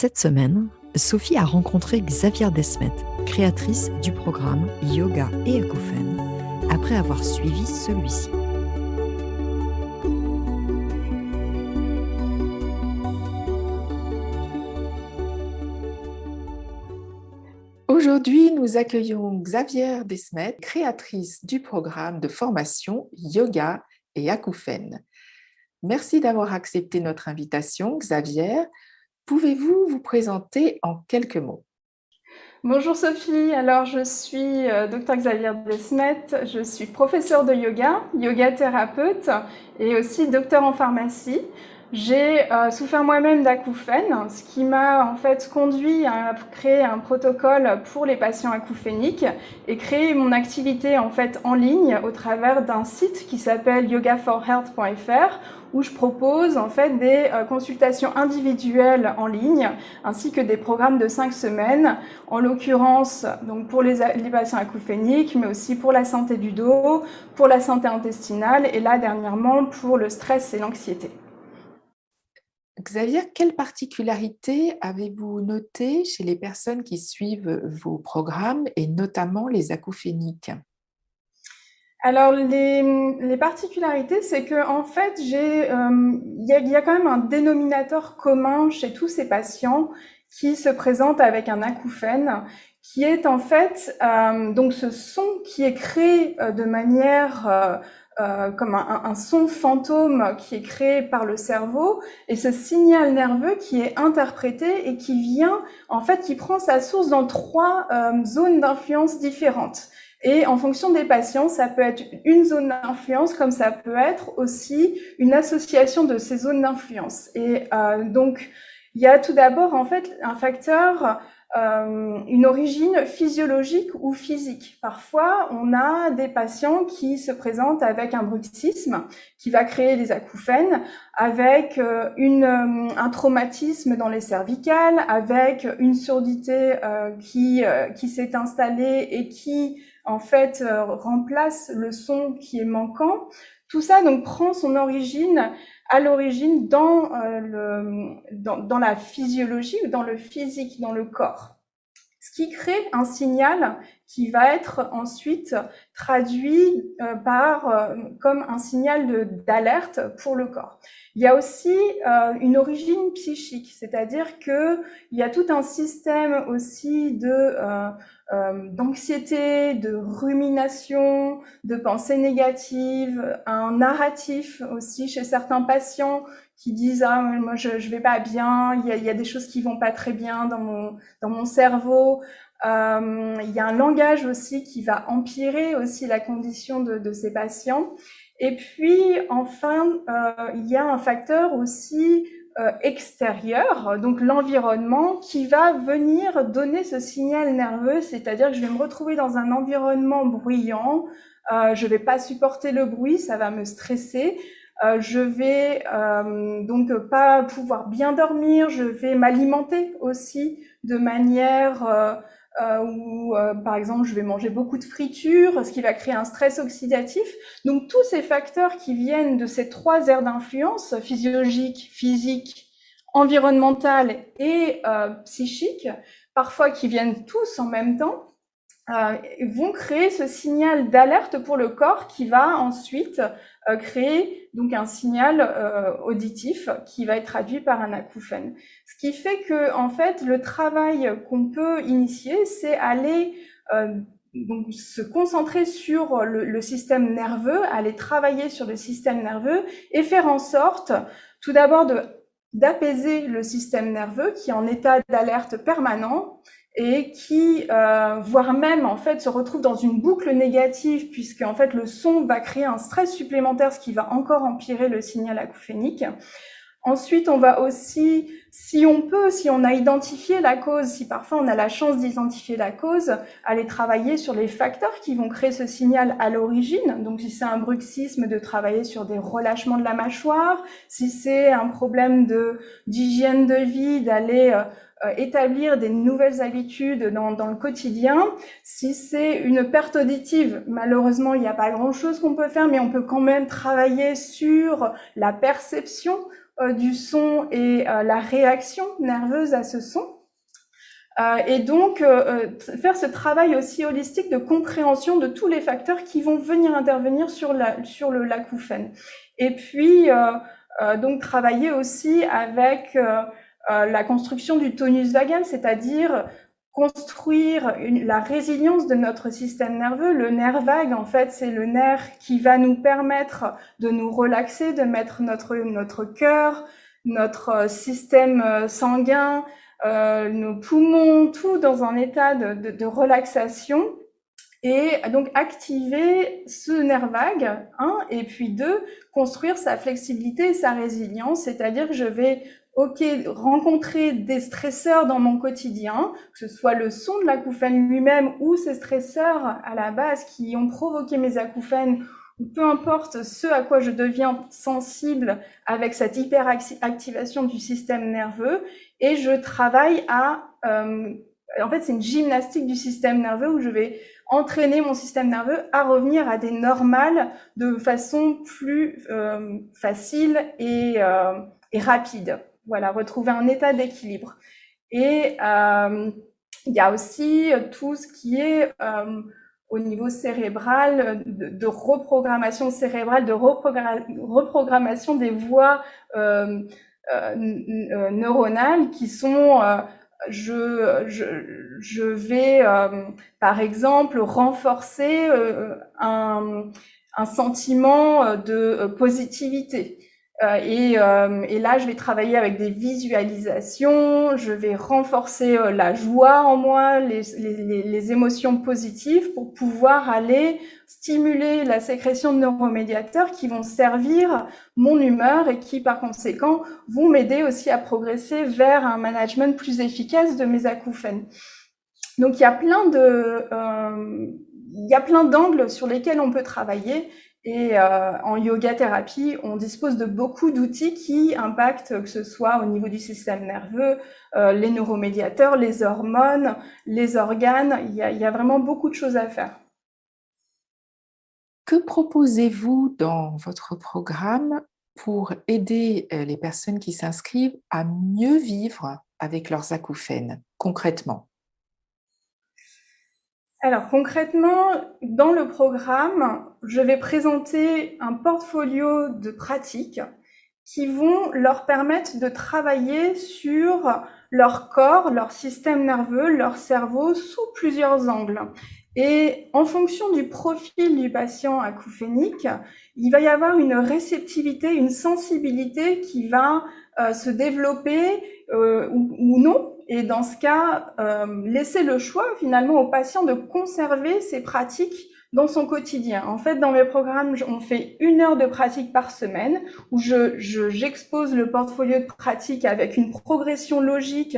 Cette semaine, Sophie a rencontré Xavier Desmet, créatrice du programme Yoga et Acouphènes, après avoir suivi celui-ci. Aujourd'hui, nous accueillons Xavier Desmet, créatrice du programme de formation Yoga et Acouphènes. Merci d'avoir accepté notre invitation, Xavier. Pouvez-vous vous présenter en quelques mots? Bonjour Sophie, alors je suis Dr Xavier Desmet, je suis professeure de yoga thérapeute et aussi docteur en pharmacie. J'ai souffert moi-même d'acouphènes, ce qui m'a en fait conduit à créer un protocole pour les patients acouphéniques et créer mon activité en fait en ligne au travers d'un site qui s'appelle yogaforhealth.fr où je propose en fait des consultations individuelles en ligne ainsi que des programmes de 5 semaines, en l'occurrence donc pour les patients acouphéniques, mais aussi pour la santé du dos, pour la santé intestinale et là dernièrement pour le stress et l'anxiété. Xavier, quelles particularités avez-vous notées chez les personnes qui suivent vos programmes et notamment les acouphéniques? Alors, les particularités, c'est que en fait, il y a quand même un dénominateur commun chez tous ces patients qui se présentent avec un acouphène, qui est en fait donc ce son qui est créé de manière comme un son fantôme qui est créé par le cerveau, et ce signal nerveux qui est interprété et qui vient, en fait, qui prend sa source dans 3 zones d'influence différentes. Et en fonction des patients, ça peut être une zone d'influence, comme ça peut être aussi une association de ces zones d'influence. Et donc, il y a tout d'abord en fait un facteur, une origine physiologique ou physique. Parfois, on a des patients qui se présentent avec un bruxisme qui va créer des acouphènes, avec un traumatisme dans les cervicales, avec une surdité qui s'est installée et qui en fait remplace le son qui est manquant. Tout ça donc prend son origine à l'origine dans la physiologie ou dans le physique, dans le corps. Ce qui crée un signal qui va être ensuite traduit comme un signal d'alerte pour le corps. Il y a aussi une origine psychique, c'est-à-dire qu'il y a tout un système aussi d'anxiété, de rumination, de pensée négative, un narratif aussi chez certains patients qui disent « Ah, moi je vais pas bien, il y a des choses qui vont pas très bien dans mon cerveau ». Il y a un langage aussi qui va empirer aussi la condition de ces patients. Et puis, enfin, il y a un facteur aussi extérieur, donc l'environnement, qui va venir donner ce signal nerveux, c'est-à-dire que je vais me retrouver dans un environnement bruyant, je vais pas supporter le bruit, ça va me stresser. Je vais donc pas pouvoir bien dormir, je vais m'alimenter aussi de manière où, par exemple, je vais manger beaucoup de fritures, ce qui va créer un stress oxydatif. Donc, tous ces facteurs qui viennent de ces 3 aires d'influence, physiologique, physique, environnementale et psychique, parfois qui viennent tous en même temps, vont créer ce signal d'alerte pour le corps qui va ensuite créer donc un signal auditif qui va être traduit par un acouphène. Ce qui fait que en fait le travail qu'on peut initier, c'est aller donc se concentrer sur le système nerveux, aller travailler sur le système nerveux et faire en sorte tout d'abord d'apaiser le système nerveux qui est en état d'alerte permanent et qui, voire même, en fait, se retrouve dans une boucle négative puisque, en fait, le son va créer un stress supplémentaire, ce qui va encore empirer le signal acouphénique. Ensuite, on va aussi, si on a identifié la cause, si parfois on a la chance d'identifier la cause, aller travailler sur les facteurs qui vont créer ce signal à l'origine. Donc, si c'est un bruxisme, de travailler sur des relâchements de la mâchoire. Si c'est un problème d'hygiène de vie, d'aller établir des nouvelles habitudes dans le quotidien. Si c'est une perte auditive, malheureusement, il n'y a pas grand-chose qu'on peut faire, mais on peut quand même travailler sur la perception du son et la réaction nerveuse à ce son. Et donc, faire ce travail aussi holistique de compréhension de tous les facteurs qui vont venir intervenir sur l'acouphène. Et puis, donc, travailler aussi avec la construction du tonus vagal, c'est-à-dire construire la résilience de notre système nerveux. Le nerf vague, en fait, c'est le nerf qui va nous permettre de nous relaxer, de mettre notre cœur, notre système sanguin, nos poumons, tout dans un état de relaxation, et donc activer ce nerf vague, et puis 2, construire sa flexibilité et sa résilience, c'est-à-dire que je vais rencontrer des stresseurs dans mon quotidien, que ce soit le son de l'acouphène lui-même ou ces stresseurs à la base qui ont provoqué mes acouphènes, ou peu importe ce à quoi je deviens sensible avec cette hyperactivation du système nerveux, et je travaille en fait, c'est une gymnastique du système nerveux où je vais entraîner mon système nerveux à revenir à des normales de façon plus facile et rapide. Voilà, retrouver un état d'équilibre. Et il y a aussi tout ce qui est au niveau cérébral, de reprogrammation cérébrale, de reprogrammation des voies neuronales qui sont je vais par exemple renforcer un sentiment de positivité. Et là, je vais travailler avec des visualisations, je vais renforcer la joie en moi, les émotions positives pour pouvoir aller stimuler la sécrétion de neuromédiateurs qui vont servir mon humeur et qui, par conséquent, vont m'aider aussi à progresser vers un management plus efficace de mes acouphènes. Donc, il y a plein d'angles sur lesquels on peut travailler. Et en yoga thérapie, on dispose de beaucoup d'outils qui impactent, que ce soit au niveau du système nerveux, les neuromédiateurs, les hormones, les organes. Il y a vraiment beaucoup de choses à faire. Que proposez-vous dans votre programme pour aider les personnes qui s'inscrivent à mieux vivre avec leurs acouphènes, concrètement? Alors concrètement, dans le programme, je vais présenter un portfolio de pratiques qui vont leur permettre de travailler sur leur corps, leur système nerveux, leur cerveau sous plusieurs angles. Et en fonction du profil du patient acouphénique, il va y avoir une réceptivité, une sensibilité qui va se développer ou non. Et dans ce cas, laisser le choix finalement au patient de conserver ces pratiques dans son quotidien. En fait, dans mes programmes, on fait 1 heure de pratique par semaine où j'expose le portfolio de pratiques avec une progression logique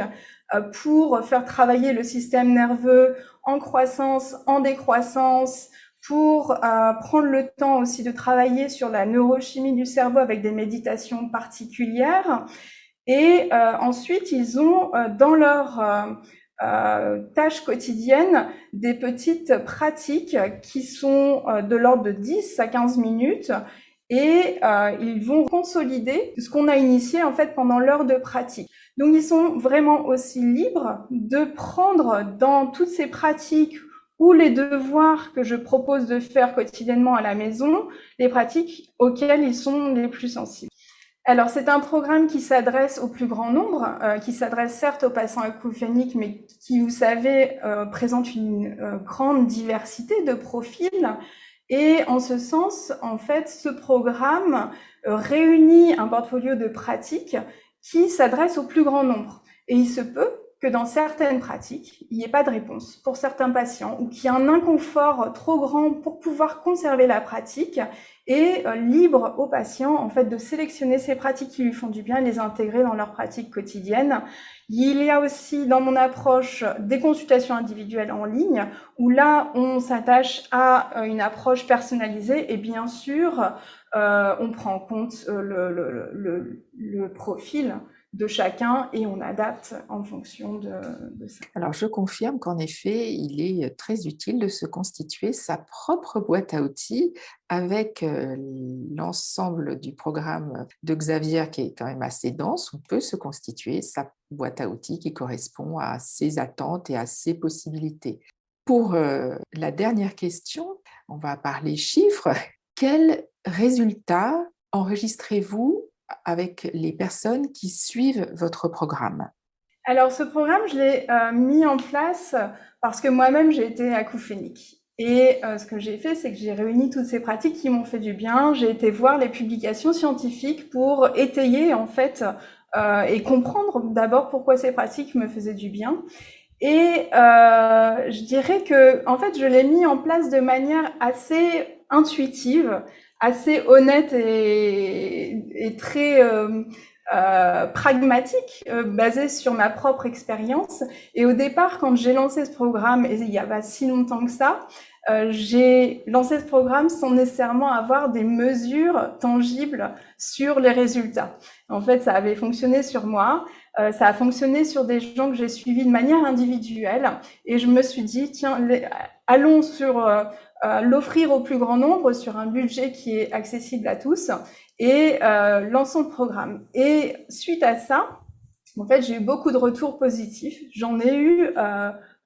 pour faire travailler le système nerveux en croissance, en décroissance, pour prendre le temps aussi de travailler sur la neurochimie du cerveau avec des méditations particulières. Et ensuite, ils ont dans leur tâches quotidiennes des petites pratiques qui sont de l'ordre de 10 à 15 minutes, et ils vont consolider ce qu'on a initié en fait pendant l'heure de pratique. Donc ils sont vraiment aussi libres de prendre dans toutes ces pratiques ou les devoirs que je propose de faire quotidiennement à la maison, les pratiques auxquelles ils sont les plus sensibles. Alors, c'est un programme qui s'adresse au plus grand nombre, qui s'adresse certes aux patients acouphéniques, mais qui, vous savez, présente une grande diversité de profils. Et en ce sens, en fait, ce programme réunit un portfolio de pratiques qui s'adresse au plus grand nombre. Et il se peut que dans certaines pratiques, il n'y ait pas de réponse pour certains patients, ou qu'il y ait un inconfort trop grand pour pouvoir conserver la pratique, et libre aux patients en fait de sélectionner ces pratiques qui lui font du bien et les intégrer dans leur pratique quotidienne. Il y a aussi dans mon approche des consultations individuelles en ligne où là on s'attache à une approche personnalisée, et bien sûr on prend en compte le profil de chacun et on adapte en fonction de ça. Alors, je confirme qu'en effet, il est très utile de se constituer sa propre boîte à outils avec l'ensemble du programme de Xavier qui est quand même assez dense. On peut se constituer sa boîte à outils qui correspond à ses attentes et à ses possibilités. Pour la dernière question, on va parler chiffres. Quels résultats enregistrez-vous avec les personnes qui suivent votre programme? Alors ce programme, je l'ai mis en place parce que moi-même j'ai été acouphénique. Et ce que j'ai fait, c'est que j'ai réuni toutes ces pratiques qui m'ont fait du bien. J'ai été voir les publications scientifiques pour étayer en fait et comprendre d'abord pourquoi ces pratiques me faisaient du bien. Et je dirais que en fait, je l'ai mis en place de manière assez intuitive, assez honnête et très pragmatique, basée sur ma propre expérience. Et au départ, quand j'ai lancé ce programme, et il n'y a pas si longtemps que ça, j'ai lancé ce programme sans nécessairement avoir des mesures tangibles sur les résultats. En fait, ça avait fonctionné sur moi, ça a fonctionné sur des gens que j'ai suivis de manière individuelle, et je me suis dit, tiens, allons sur l'offrir au plus grand nombre sur un budget qui est accessible à tous, et lançons le programme. Et suite à ça, en fait, j'ai eu beaucoup de retours positifs. J'en ai eu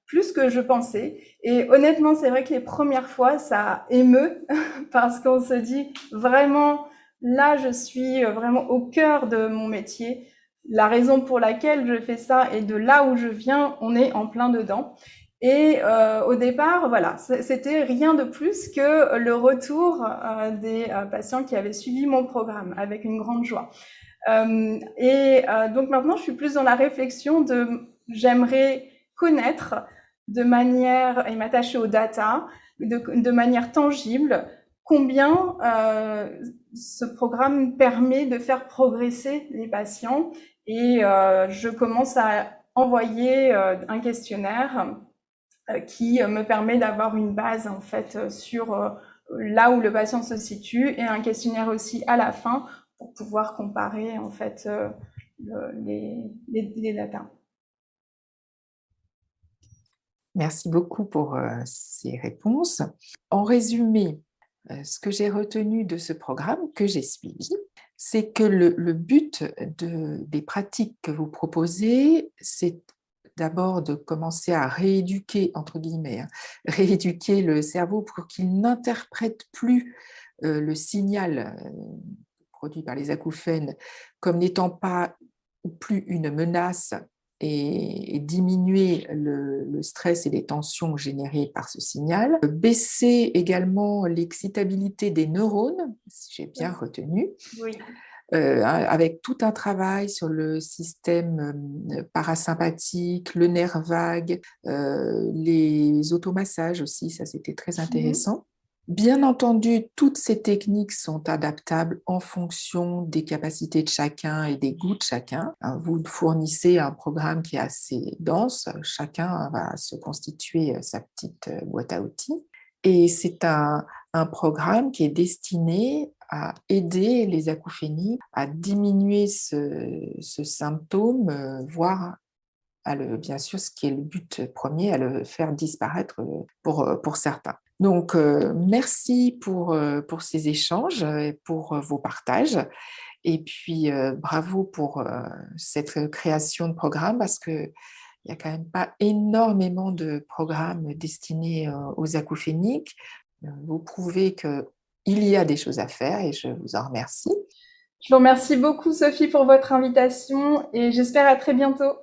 plus que je pensais. Et honnêtement, c'est vrai que les premières fois, ça émeut parce qu'on se dit vraiment, là, je suis vraiment au cœur de mon métier. La raison pour laquelle je fais ça et de là où je viens, on est en plein dedans. Et au départ, voilà, c'était rien de plus que le retour des patients qui avaient suivi mon programme avec une grande joie. Donc maintenant, je suis plus dans la réflexion j'aimerais connaître de manière, et m'attacher aux data, de manière tangible, combien ce programme permet de faire progresser les patients. Et je commence à envoyer un questionnaire qui me permet d'avoir une base en fait sur là où le patient se situe et un questionnaire aussi à la fin pour pouvoir comparer en fait les datas. Merci beaucoup pour ces réponses. En résumé, ce que j'ai retenu de ce programme que j'ai suivi, c'est que le but des pratiques que vous proposez, c'est d'abord de commencer à rééduquer, entre guillemets, rééduquer le cerveau pour qu'il n'interprète plus le signal produit par les acouphènes comme n'étant pas ou plus une menace et diminuer le stress et les tensions générées par ce signal. Baisser également l'excitabilité des neurones, si j'ai bien retenu. Oui. Avec tout un travail sur le système parasympathique, le nerf vague, les automassages aussi, ça c'était très intéressant. Bien entendu, toutes ces techniques sont adaptables en fonction des capacités de chacun et des goûts de chacun. Vous fournissez un programme qui est assez dense, chacun va se constituer sa petite boîte à outils. Et c'est un programme qui est destiné à aider les acouphénies à diminuer ce symptôme, voire bien sûr, ce qui est le but premier, à le faire disparaître pour certains. Donc, merci pour ces échanges et pour vos partages. Et puis, bravo pour cette création de programme parce qu'il n'y a quand même pas énormément de programmes destinés aux acouphéniques. Vous prouvez qu'il y a des choses à faire et je vous en remercie. Je vous remercie beaucoup, Sophie, pour votre invitation et j'espère à très bientôt.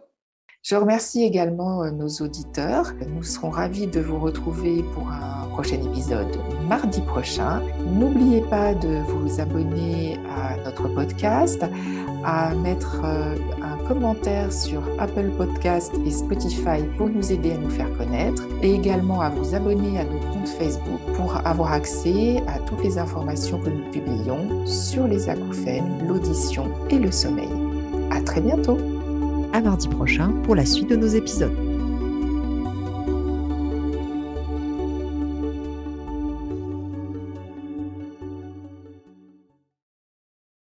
Je remercie également nos auditeurs. Nous serons ravis de vous retrouver pour un prochain épisode mardi prochain. N'oubliez pas de vous abonner à notre podcast, à mettre un commentaire sur Apple Podcast et Spotify pour nous aider à nous faire connaître et également à vous abonner à nos comptes Facebook pour avoir accès à toutes les informations que nous publions sur les acouphènes, l'audition et le sommeil. À très bientôt! À mardi prochain pour la suite de nos épisodes.